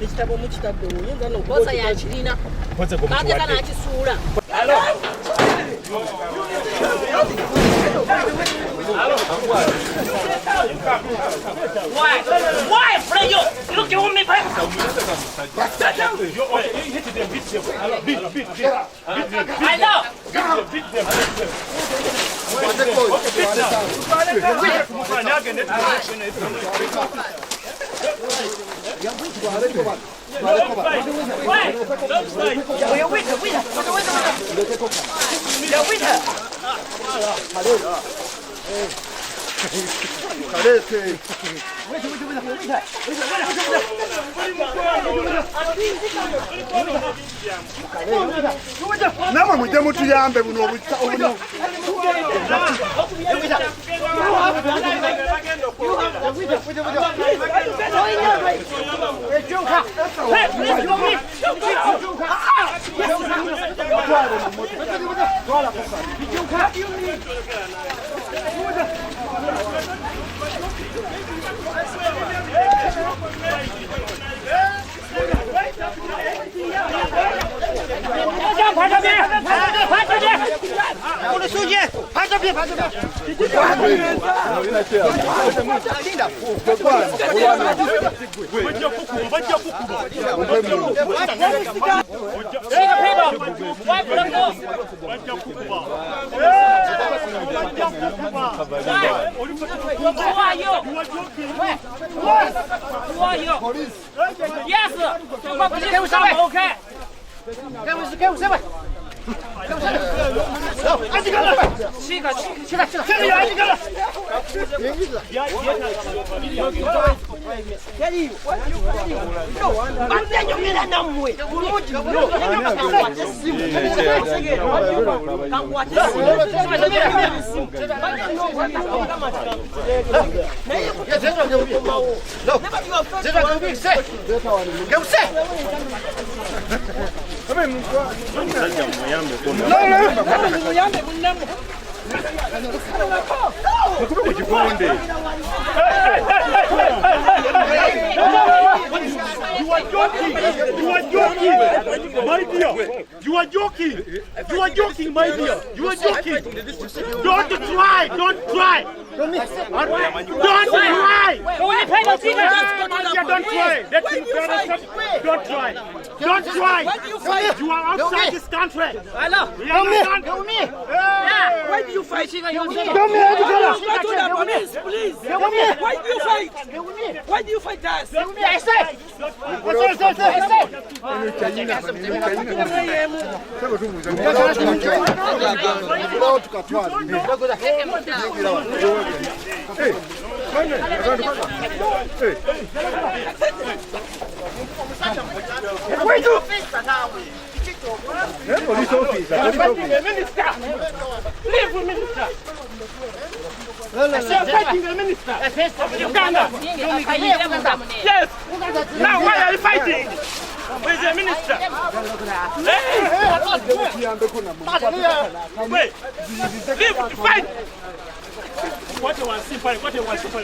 ekitabo mukitadde oyinza n'okukoza yakirina kati kana akisuula Why? Play you look at me, I know. Nama mujemu tuyambe buno obuno. You are joking, my dear. You are joking. Don't try. Don't try. Don't try. Don't try. You are outside this country. Why do you fight? Please. Why do you fight? Why do you fight us? Police officer. Leave with minister. I said fighting the minister. Uganda. Yes. Now why are you fighting? Where's the minister? Wait. Leave. Fight. What you want to see? What you want to see?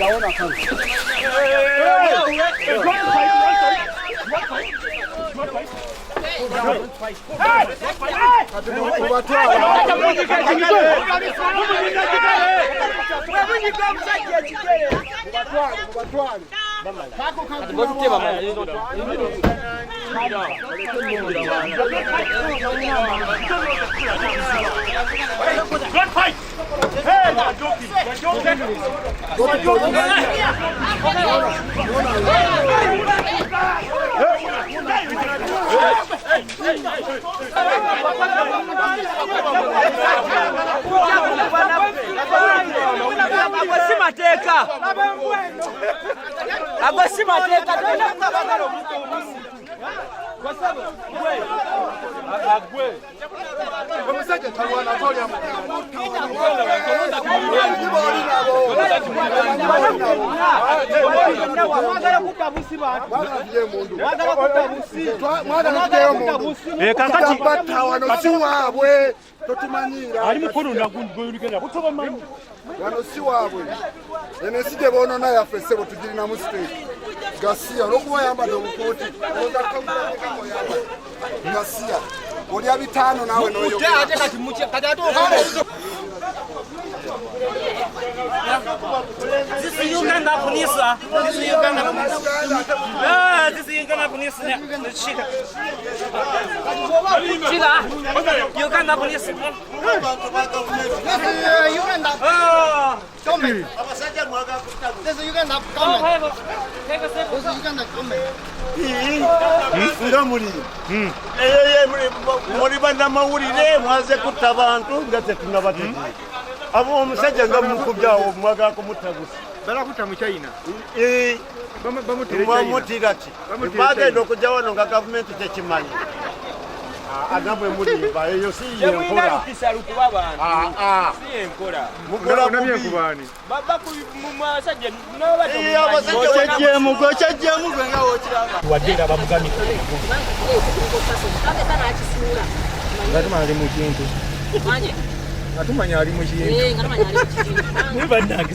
No, don't fight. Don't fight! Hey, you're joking. You're joking. Wano si waabwe ene sije bono ya fesebo tugirina mu state Gasia lokuwa yamba dobukooti Gasia oli abitano nawe noyo ate kati muche kati ato This is Uganda police. This is Uganda police. This is Uganda police. Chila. Uganda police. Uganda. Come. This is Uganda. Come. This is Uganda. Come. Ngamuli. Muri banda mawulire mwaze kutabantu ngate tunabategi. Abo omusajja nga mukubyawo mwaga kumutabusa. Bala kuta mu China. Bamutira ki. Bagenda okujja wano nga gavumenti tekimanyi. Agambwe mulimba eyo si yenkola. Si yenkola. Mukola kubani. Baba ku musajja n'abadde. Abasajja gwe nga wokiranga. Wadira bamugamika. Ngatuma ali mu kintu. Manje. Atumanya ali mu kintu. Ngamanya ali mu kintu.